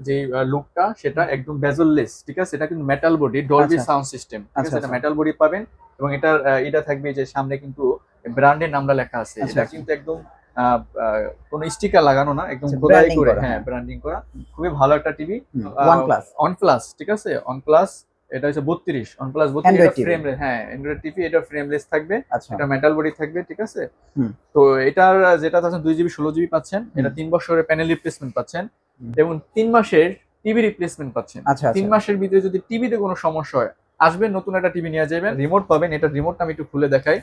যে লুকটা সেটা একদম বেজললেস, ঠিক আছে। এটা কিন্তু metal body, Dolby sound system, ঠিক আছে। এটা মেটাল বডি পাবেন এবং এটা থাকবে যে সামনে কিন্তু ব্র্যান্ডের নামটা লেখা আছে। এটা কিন্তু একদম কোনো স্টিকার লাগানো না, একদম খোদাই করে, হ্যাঁ, ব্র্যান্ডিং করা। খুবই ভালো একটা টিভি, OnePlus, ঠিক আছে। OnePlus, এটা হচ্ছে 32 OnePlus 32, এটা ফ্রেমলেস, হ্যাঁ, অ্যান্ড্রয়েড টিভি, এটা ফ্রেমলেস থাকবে, এটা মেটাল বডি থাকবে, ঠিক আছে। তো এটার যেটা পাচ্ছেন 2GB 16GB পাচ্ছেন, এটা 3 বছরের প্যানেল রিপ্লেসমেন্ট পাচ্ছেন এবং 3 মাসের টিভি রিপ্লেসমেন্ট পাচ্ছেন। 3 মাসের ভিতরে যদি টিভিতে কোনো সমস্যা হয়, আসবেন, নতুন একটা টিভি নিয়ে যাবেন। রিমোট পাবেন, এটা রিমোটটা আমি একটু খুলে দেখাই।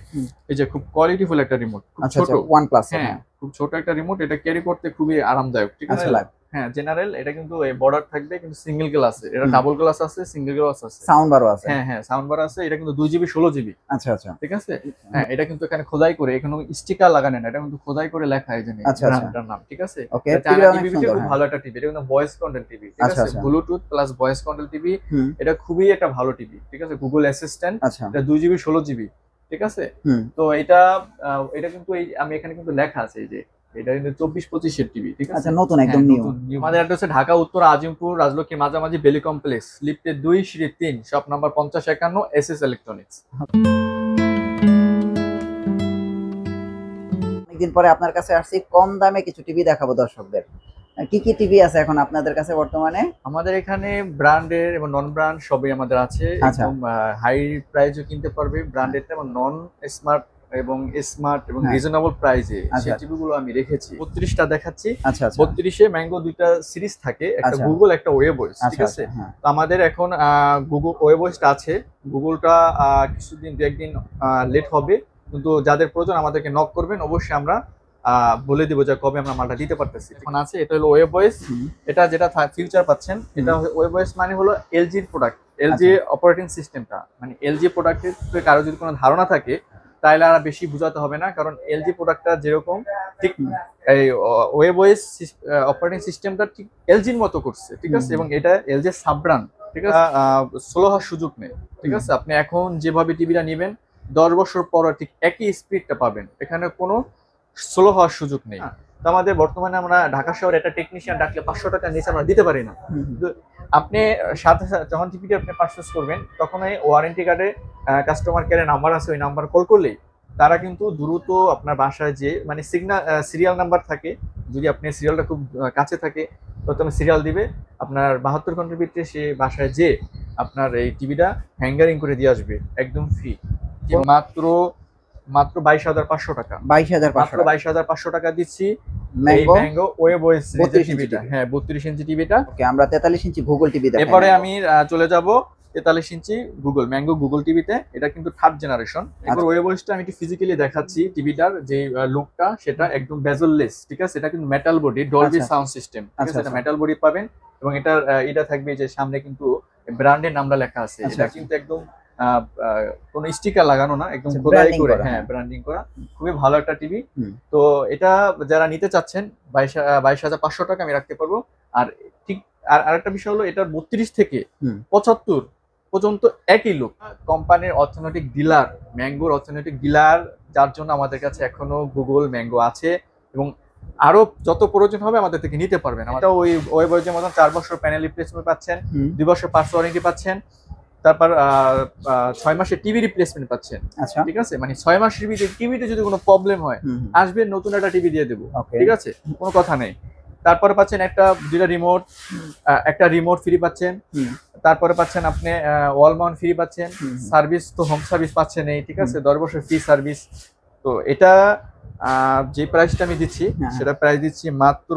এই যে খুব কোয়ালিটিফুল একটা রিমোট, খুব ছোট, OnePlus, হ্যাঁ, খুব ছোট একটা রিমোট। এটা ক্যারি করতে খুবই আরামদায়ক, ঠিক আছে। হ্যাঁ, জেনারেল। এটা কিন্তু এই বর্ডার থাকবে, কিন্তু সিঙ্গেল গ্লাস, এটা ডাবল গ্লাস আছে, সিঙ্গেল গ্লাস আছে, সাউন্ড বারও আছে, হ্যাঁ হ্যাঁ, সাউন্ড বার আছে। এটা কিন্তু 2GB 16GB, ঠিক আছে। হ্যাঁ, এটা কিন্তু এখানে খোদাই করে, এখানে স্টিকার লাগানো না, এটা কিন্তু খোদাই করে লেখা, এই যে ব্র্যান্ডটার নাম, ঠিক আছে। খুব ভালো একটা টিভি, এটা কিন্তু ভয়েস কন্ট্রোল টিভি, ঠিক আছে, Bluetooth plus voice control TV. এটা খুবই একটা ভালো টিভি, ঠিক আছে। গুগল অ্যাসিস্ট্যান্ট, এটা 2GB 16GB, ঠিক আছে। তো এটা কিন্তু আমি এখানে কিন্তু লেখা আছে যে এটা কিন্তু 24-25 এর টিভি, ঠিক আছে, নতুন, একদম নিউ। আমাদের অ্যাড্রেস হচ্ছে ঢাকা উত্তর আজিমপুর রাজলক্ষ্মী মাঝামাঝি বেলি কমপ্লেক্স, লিফটে 2 সিঁড়ি 3, শপ নাম্বার 5051, SS ইলেকট্রনিক্স। অনেকদিন পরে আপনার কাছে আসছি, কম দামে কিছু টিভি দেখাবো দর্শকদের। কি কি টিভি আছে এখন আপনাদের কাছে বর্তমানে? আমাদের এখানে ব্র্যান্ডের এবং নন ব্র্যান্ড সবই আমাদের আছে, একদম হাই প্রাইসও কিনতে পারবে, ব্র্যান্ডেড এবং নন স্মার্ট এবং স্মার্ট এবং রিজনেবল প্রাইসে সেই টিভিগুলো আমি রেখেছি। 32টা দেখাচ্ছি। 32-এ ম্যাঙ্গো দুইটা সিরিজ থাকে, একটা গুগল, একটা ওয়েবভয়েস, ঠিক আছে। তো আমাদের এখন গুগল ওয়েবভয়েসটা আছে, গুগলটা কিছুদিন 2-1 দিন লেট হবে, কিন্তু যাদের প্রয়োজন আমাদেরকে নক করবেন, অবশ্যই আমরা বলে দিব যে কবে আমরা মালটা দিতে পারতেছি। এখন আছে, এটা হলো ওয়েবভয়েস। এটা যেটা ফিউচার পাচ্ছেন, এটা ওয়েবভয়েস মানে হলো এলজির প্রোডাক্ট, এলজি অপারেটিং সিস্টেমটা, মানে এলজি প্রোডাক্টের কারো যদি কোনো ধারণা থাকে তাহলে আর বেশি বুঝাতে হবে না, কারণ এলজি প্রোডাক্টটা যেরকম ঠিক এই ওয়েবভয়েস অপারেটিং সিস্টেমটা ঠিক এলজির মতো করছে, ঠিক আছে। এবং এটা এলজি সাব ব্র্যান্ড, ঠিক আছে। স্লো হওয়ার সুযোগ নেই, ঠিক আছে। আপনি এখন যেভাবে টিভিটা নেবেন 10 বছর পর ঠিক একই স্পিডটা পাবেন, এখানে কোনো স্লো হওয়ার সুযোগ নেই। তো আমাদের বর্তমানে আমরা ঢাকা শহরে একটা টেকনিশিয়ান ডাকলে 500 টাকার নিচে আমরা দিতে পারি না। আপনি সাথে যখন টিভিটি আপনি পারচেজ করবেন, তখন ওই ওয়ারেন্টি কার্ডে কাস্টমার কেয়ারের নাম্বার আছে, ওই নাম্বার কল করলেই তারা কিন্তু দ্রুত আপনার বাসায় যে, মানে সিরিয়াল নাম্বার থাকে, যদি আপনি সিরিয়ালটা খুব কাছে থাকে প্রথমে সিরিয়াল দিবে, আপনার 72 ঘন্টার ভিতরে সে বাসায় যে আপনার এই টিভিটা হ্যাঙ্গারিং করে দিয়ে আসবে, একদম ফ্রি। মাত্র 22,500 টাকা, 22,500 টাকা দিচ্ছি ম্যাঙ্গো ওয়েবভয়েস টিভিটা, হ্যাঁ, 32 ইঞ্চি টিভিটা। ওকে, আমরা 43 ইঞ্চি গুগল টিভি দেখাই। এরপরে আমি চলে যাব 43 ইঞ্চি গুগল ম্যাঙ্গো গুগল টিভিতে। এটা কিন্তু 3rd জেনারেশন। এরপর ওয়েবভয়েসটা আমি একটু ফিজিক্যালি দেখাচ্ছি। টিভিটার যে লুকটা সেটা একদম বেজললেস, ঠিক আছে। এটা কিন্তু metal body, Dolby sound system, ঠিক আছে। এটা মেটাল বডি পাবেন এবং এটা থাকবে যে সামনে কিন্তু ব্র্যান্ডের নামটা লেখা আছে। এটা কিন্তু একদম কোনো স্টিকার লাগানো না, একদম খোদাই করে, হ্যাঁ, ব্র্যান্ডিং করা। খুবই ভালো একটা টিভি। তো এটা যারা নিতে চাচ্ছেন 22,500 টাকা আমি রাখতে পারবো। আর ঠিক আরেকটা বিষয় হলো, এটার 32 থেকে 75 পর্যন্ত একই লুক। কোম্পানির অর্থনৈতিক ডিলার, ম্যাঙ্গোর অর্থনৈতিক ডিলার, যার জন্য আমাদের কাছে এখনো গুগল ম্যাঙ্গো আছে এবং আরো যত প্রয়োজন হবে আমাদের থেকে নিতে পারবেন। আমরা ওই ওয়েবভয়েসের মতন 4 বছর প্যানেল রিপ্লেসমেন্ট পাচ্ছেন, 2 বছর পার্টস ওয়ারেন্টি পাচ্ছেন, তারপর 6 মাসের টিভি রিপ্লেসমেন্ট পাচ্ছেন, ঠিক আছে। মানে 6 মাসের টিভিতে যদি কোনো প্রবলেম হয়, আসবেন, নতুন একটা টিভি দিয়ে দেবো, ঠিক আছে, কোনো কথা নেই। তারপরে পাচ্ছেন দুইটা রিমোট, একটা রিমোট ফ্রি পাচ্ছেন। তারপরে পাচ্ছেন আপনি ওয়াল মাউন্ট ফ্রি পাচ্ছেন, সার্ভিস তো হোম সার্ভিস পাচ্ছেন এই, ঠিক আছে, 10 বছর ফ্রি সার্ভিস। তো এটা যে প্রাইসটা আমি দিচ্ছি, সেটা প্রাইস দিচ্ছি মাত্র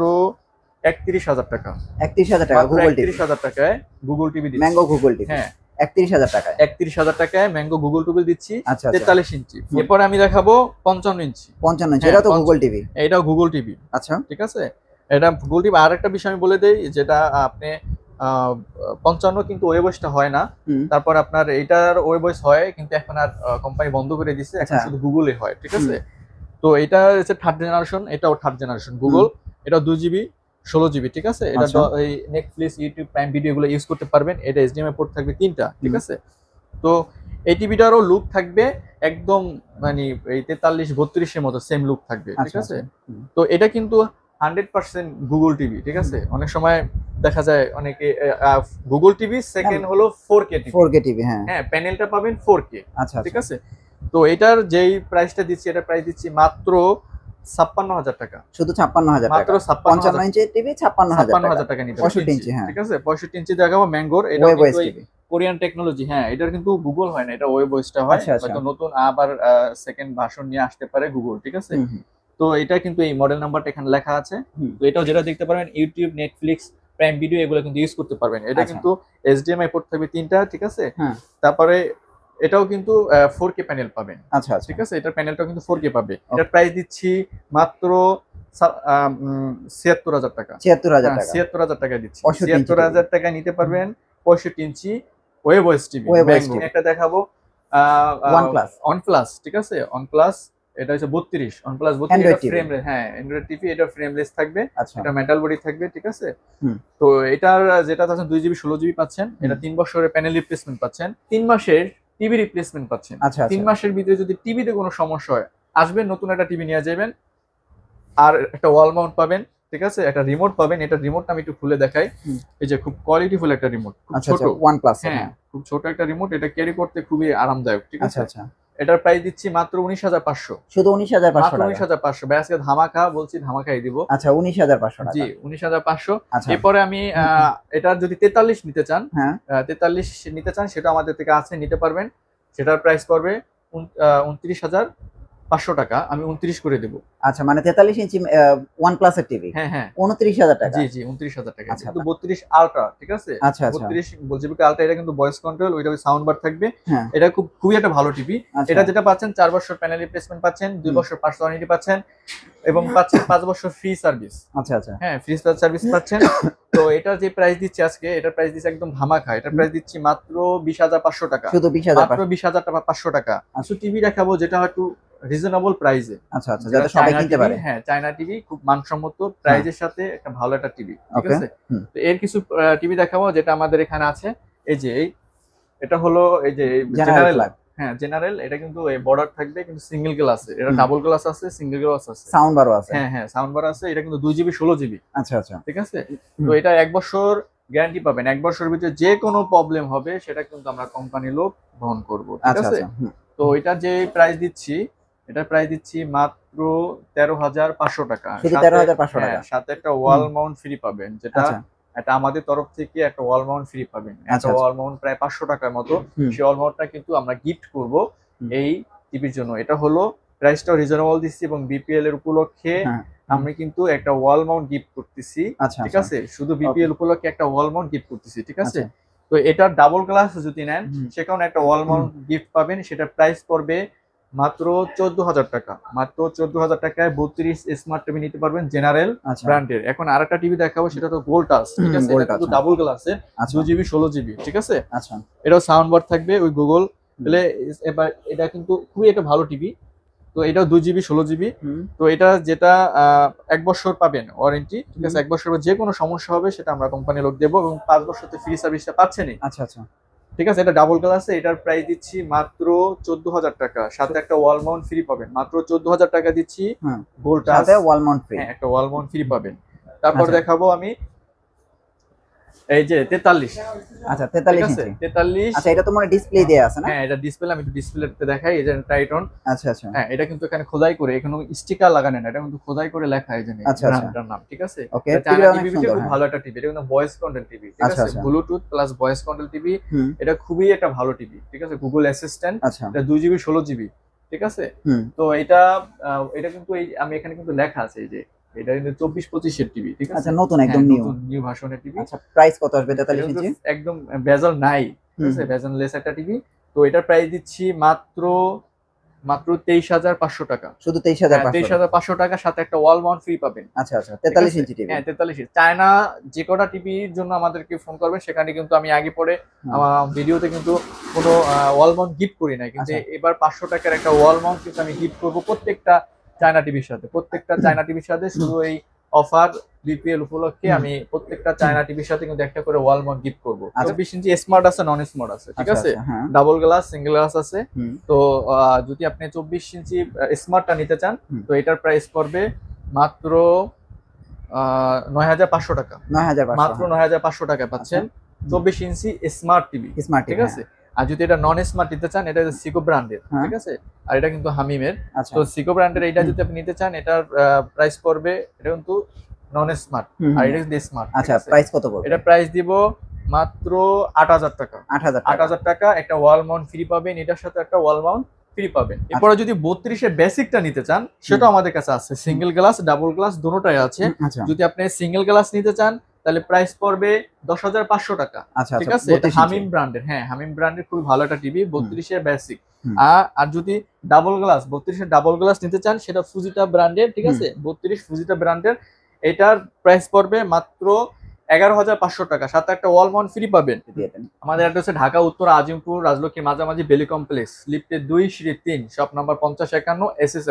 31,000 টাকা। 31,000 টাকা গুগল টিভি, 31,000 টাকায় গুগল টিভি দিচ্ছি, ম্যাঙ্গো গুগল টিভি, হ্যাঁ, 31,000 টাকায়। 31,000 টাকায় ম্যাঙ্গো গুগল টিভি দিচ্ছি, 43 ইঞ্চি। এরপরে আমি দেখাবো 55 ইঞ্চি। 55 ইঞ্চি, এটা তো গুগল টিভি, এটাও গুগল টিভি, আচ্ছা, ঠিক আছে। এটা গুগল টিভি। আর একটা বিষয় আমি বলে দেই, যেটা আপনি 55 কিন্তু ওয়েবভয়েসটা হয় না। তারপর আপনার এটার ওয়েবভয়েস হয়, কিন্তু এখন আর কোম্পানি বন্ধ করে দিয়েছে, এখন শুধু গুগলে হয়, ঠিক আছে। তো এটা হচ্ছে 3rd জেনারেশন, এটাও 3rd জেনারেশন গুগল। এটা 2GB 16GB, ঠিক আছে। এটা এই নেটফ্লিক্স, ইউটিউব, প্রাইম ভিডিও এগুলো ইউজ করতে পারবেন। এটা HDMI পোর্ট থাকবে 3টা, ঠিক আছে। তো এই টিভিটারও লুক থাকবে একদম, মানে এই 43-32 এর মতো সেম লুক থাকবে, ঠিক আছে। তো এটা কিন্তু 100% গুগল টিভি, ঠিক আছে। অনেক সময় দেখা যায় অনেকে গুগল টিভি, সেকেন্ড হলো 4K টিভি। 4K টিভি, হ্যাঁ হ্যাঁ, প্যানেলটা পাবেন 4K। আচ্ছা, ঠিক আছে। তো এটার যেই প্রাইসটা দিচ্ছি, এটা প্রাইস দিচ্ছি মাত্র 56,000 টাকা। শুধু 56,000 টাকা, মাত্র 55 ইঞ্চি টিভি 56,000 টাকা নিতে 65 ইঞ্চি, হ্যাঁ ঠিক আছে। 65 ইঞ্চি দেখাবো ম্যাঙ্গোর, এটা কিন্তু কোরিয়ান টেকনোলজি। হ্যাঁ, এটার কিন্তু গুগল হয় না, এটা ওয়েব ওয়েসটা হয়। হয়তো নতুন আবার সেকেন্ড ভার্সন নিয়ে আসতে পারে গুগল, ঠিক আছে। তো এটা কিন্তু এই মডেল নাম্বারটা এখানে লেখা আছে। তো এটাও যেটা দেখতে পারবেন ইউটিউব, নেটফ্লিক্স, প্রাইম ভিডিও এগুলো কিন্তু ইউজ করতে পারবেন। এটা কিন্তু HDMI পোর্ট থাকবে 3টা, ঠিক আছে। তারপরে এটাও কিন্তু 4K প্যানেল পাবেন। আচ্ছা, ঠিক আছে, এটার প্যানেলটাও কিন্তু 4K পাবে। এটার প্রাইস দিচ্ছি মাত্র 76,000 টাকা। 76,000 টাকা দিচ্ছি। 76,000 টাকা নিতে পারবেন 65 ইঞ্চি ওয়েব ওএস টিভি। একটা দেখাবো OnePlus, ঠিক আছে। OnePlus এটা হচ্ছে 32, OnePlus 32 ফ্রেমলেস। হ্যাঁ, অ্যান্ড্রয়েড টিভি, এটা ফ্রেমলেস থাকবে, এটা মেটাল বডি থাকবে, ঠিক আছে। তো এটার যেটা আছে 2GB 16GB পাচ্ছেন। এটা 3 বছরের প্যানেল রিপ্লেসমেন্ট পাচ্ছেন, 3 মাসের টিভি রিপ্লেসমেন্ট পাচ্ছেন। 3 মাসের ভিতরে যদি টিভিতে কোনো সমস্যা হয়, আসবেন নতুন একটা টিভি নিয়ে যাবেন। আর একটা ওয়াল মাউন্ট পাবেন, ঠিক আছে। একটা রিমোট পাবেন। এটা রিমোটটা আমি একটু খুলে দেখাই। এই যে খুব কোয়ালিটিফুল একটা রিমোট, খুব ছোট OnePlus, হ্যাঁ খুব ছোট একটা রিমোট। এটা ক্যারি করতে খুবই আরামদায়ক, ঠিক আছে। এটার প্রাইস দিচ্ছি মাত্র 19,500। শুধু 19,500 টাকা। 19,500 ভাই, আজকে ধামাকা বলছি, ধামাকাই দিব। আচ্ছা, 19,500 টাকা। জি, 19,500। এরপরে আমি এটা যদি 43 নিতে চান, 43 নিতে চান, সেটা আমাদের থেকে আছে, নিতে পারবেন। সেটার প্রাইস পড়বে 29,500 টাকা। আমি 29 করে দেব। আচ্ছা, মানে 43 ইঞ্চি OnePlus এর টিভি। হ্যাঁ 29,000 টাকা। জি 29,000 টাকা। কিন্তু 32 আলট্রা, ঠিক আছে। 32 জিবি আলট্রা, এটা কিন্তু ভয়েস কন্ট্রোল, ওইটা সাউন্ড বার থাকবে। এটা খুবই একটা ভালো টিভি। এটা যেটা পাচ্ছেন 4 বছর প্যানেল রিপ্লেসমেন্ট পাচ্ছেন, 2 বছর পার্টস ওয়ারেন্টি পাচ্ছেন, এবং পাচ্ছেন 5 বছর ফ্রি সার্ভিস। হ্যাঁ, ফ্রি সার্ভিস পাচ্ছেন। তো এটা যে প্রাইস দিচ্ছি আজকে, এটার প্রাইস দিচ্ছি একদম ধামাকা। এটার প্রাইস দিচ্ছি মাত্র 20,500 টাকা। শুধু 20,500 টাকা। আসলে টিভি দেখাবো যেটা একটু রিজনেবল প্রাইসে। আচ্ছা, যাতে সবাই কিনতে পারে। হ্যাঁ, চায়না টিভি, খুব মানসম্মত প্রাইসের সাথে একটা ভালো একটা টিভি, ঠিক আছে। তো এর কিছু টিভি দেখাবো যেটা আমাদের এখানে আছে। এই যে এটা হলো এই যে জেনারেল। হ্যাঁ, জেনারেল। এটা কিন্তু এই বর্ডার থাকবে, কিন্তু সিঙ্গেল গ্লাস। এটা ডাবল গ্লাস আছে, সিঙ্গেল গ্লাস আছে, সাউন্ড বারও আছে। হ্যাঁ সাউন্ড বার আছে। এটা কিন্তু 2GB 16GB। আচ্ছা, ঠিক আছে। তো এটা 1 বছর গ্যারান্টি পাবেন। 1 বছরের ভিতরে যে কোনো প্রবলেম হবে সেটা কিন্তু আমরা কোম্পানির লোক বহন করব, ঠিক আছে। তো এটা যে প্রাইস দিচ্ছি, এটা প্রাইস দিচ্ছি মাত্র 13,500 টাকা। শুধু 13,500 টাকা। সাথে একটা ওয়াল মাউন্ট ফ্রি পাবেন, যেটা এটা আমাদের তরফ থেকে একটা ওয়াল মাউন্ট ফ্রি পাবেন। একটা ওয়াল মাউন্ট প্রায় 500 টাকার মতো। সেই ওয়াল মাউন্টটা কিন্তু আমরা গিফট করব এই টিভির জন্য। এটা হলো প্রাইসটা রিজনেবল দিচ্ছি, এবং বিপিএল এর উপলক্ষে আমি কিন্তু একটা ওয়াল মাউন্ট গিফট করতেছি, ঠিক আছে। শুধু বিপিএল উপলক্ষে একটা ওয়াল মাউন্ট গিফট করতেছি, ঠিক আছে। তো এটা ডাবল গ্লাস যদি নেন, সেখানে একটা ওয়াল মাউন্ট গিফট পাবেন। সেটার প্রাইস পড়বে মাত্র 14,000 টাকা। মাত্র 14,000 টাকায় 32 স্মার্ট টিভি নিতে পারবেন, জেনারেল ব্র্যান্ডের। এখন আরেকটা টিভি দেখাবো, সেটা তো ভোল্টাস, ঠিক আছে। এটা কিন্তু ডাবল গ্লাসের, 2GB 16GB, ঠিক আছে। এটাও সাউন্ড বার থাকবে, ওই গুগল। তাহলে এবার এটা কিন্তু খুবই একটা ভালো টিভি। তো এটাও 2GB 16GB। তো এটা যেটা 1 বছর পাবেন ওয়ারেন্টি, ঠিক আছে। 1 বছর যে কোনো সমস্যা হবে সেটা আমরা কোম্পানির লোক দেবো, এবং 5 বছরতে ফ্রি সার্ভিসটা পাচ্ছেনই। আচ্ছা, ঠিক আছে। এটা ডাবল গ্লাস। এটার প্রাইস দিচ্ছি মাত্র 14,000 টাকা। সাথে একটা ওয়াল মাউন্ট ফ্রি পাবেন। মাত্র 14,000 টাকা দিচ্ছি। ভোল্টাস, সাথে ওয়াল মাউন্ট ফ্রি। হ্যাঁ, একটা ওয়াল মাউন্ট ফ্রি পাবেন। তারপর দেখাবো আমি এই যে 43। আচ্ছা, 43 ইঞ্চি। 43। আচ্ছা, এটা তো মানে ডিসপ্লে দেয়া আছে না? হ্যাঁ, এটা ডিসপ্লে। আমি একটু ডিসপ্লেতে দেখাই। এই যে টাইটন। আচ্ছা। হ্যাঁ, এটা কিন্তু এখানে খোদাই করে, এখানে স্টিকার লাগানো না, এটা কিন্তু খোদাই করে লেখা এই যে ব্র্যান্ডটার নাম, ঠিক আছে। চায়না টিভি খুব ভালো একটা টিভি। এটা কিন্তু ভয়েস কন্ট্রোল টিভি, ঠিক আছে। Bluetooth plus voice control TV. এটা খুবই একটা ভালো টিভি, ঠিক আছে। Google assistant. এটা 2GB 16GB, ঠিক আছে। তো এটা কিন্তু এই আমি এখানে কিন্তু লেখা আছে এই যে এটা কিন্তু 24-25 এর টিভি, ঠিক আছে। আচ্ছা, নতুন একদম নিউ ভার্সনের টিভি। আচ্ছা, প্রাইস কত আসবে 43 ইঞ্চি? একদম বেজল নাই, ঠিক আছে, বেজল লেস একটা টিভি। তো এটার প্রাইস দিচ্ছি মাত্র 23,500 টাকা। শুধু 23,500 টাকা, সাথে একটা ওয়াল মাউন্ট ফ্রি পাবেন। আচ্ছা, 43 ইঞ্চি টিভি। হ্যাঁ, 43। চায়না যে কোটা টিভির জন্য আমাদেরকে ফোন করবেন, সেখানে কিন্তু আমি আগে পরে আমার ভিডিওতে কিন্তু কোনো ওয়াল মাউন্ট গিফট করি না, কিন্তু এবার 500 টাকার একটা ওয়াল মাউন্ট কিন্তু আমি গিফট করব প্রত্যেকটা চায়না টিভির সাথে। প্রত্যেকটা চায়না টিভির সাথে শুধু এই অফার বিপিএল উপলক্ষে আমি প্রত্যেকটা চায়না টিভির সাথে কিন্তু একটা করে ওয়াল মাউন্ট গিফট করব। 24 ইঞ্চি স্মার্ট আছে, নন স্মার্ট আছে, ঠিক আছে। ডাবল গ্লাস, সিঙ্গেল গ্লাস আছে। তো যদি আপনি 24 ইঞ্চি স্মার্টটা নিতে চান, তো এটার প্রাইস পড়বে মাত্র 9,500 টাকা, 9,500 মাত্র 9,500 টাকায় পাচ্ছেন 24 ইঞ্চি স্মার্ট টিভি। স্মার্ট, ঠিক আছে। আর যদি এটা নন স্মার্ট নিতে চান, এটা সিকো ব্র্যান্ডের, ঠিক আছে, আর এটা কিন্তু হামিমের। তো সিকো ব্র্যান্ডের এইটা যদি আপনি নিতে চান, এটার প্রাইস পড়বে, এটা কিন্তু নন স্মার্ট আর এটা কিন্তু স্মার্ট। আচ্ছা, প্রাইস কত পড়বে? এটা প্রাইস দিব মাত্র 8,000 টাকা। 8,000 টাকা একটা ওয়াল মাউন্ট ফ্রি পাবেন, এটার সাথে একটা ওয়াল মাউন্ট ফ্রি পাবেন। এরপরে যদি 32 এর বেসিকটা নিতে চান, সেটাও আমাদের কাছে আছে, সিঙ্গেল গ্লাস ডাবল গ্লাস দুটোটাই আছে। যদি আপনি সিঙ্গেল গ্লাস নিতে চান, তাহলে প্রাইস পড়বে 10,500 টাকা। ঠিক আছে, এটা হামিম ব্র্যান্ডের, হ্যাঁ হামিম ব্র্যান্ডের খুবই ভালো একটা টিভি, 32 এর বেসিক। আর যদি ডাবল গ্লাস 32 এর ডাবল গ্লাস নিতে চান, সেটা ফুজিটা ব্র্যান্ডের, ঠিক আছে, 32 ফুজিটা ব্র্যান্ডের। এটার প্রাইস পড়বে মাত্র 11,500 টাকা, সাথে একটা ওয়াল মাউন্ট ফ্রি পাবেন। আমাদের অ্যাড্রেস হচ্ছে ঢাকা উত্তর আজিমপুর রাজলক্ষ্মী মাঝামাঝি বেলি কমপ্লেক্স, লিফটে 2 সিঁড়ি 3, শপ নাম্বার 5051 SS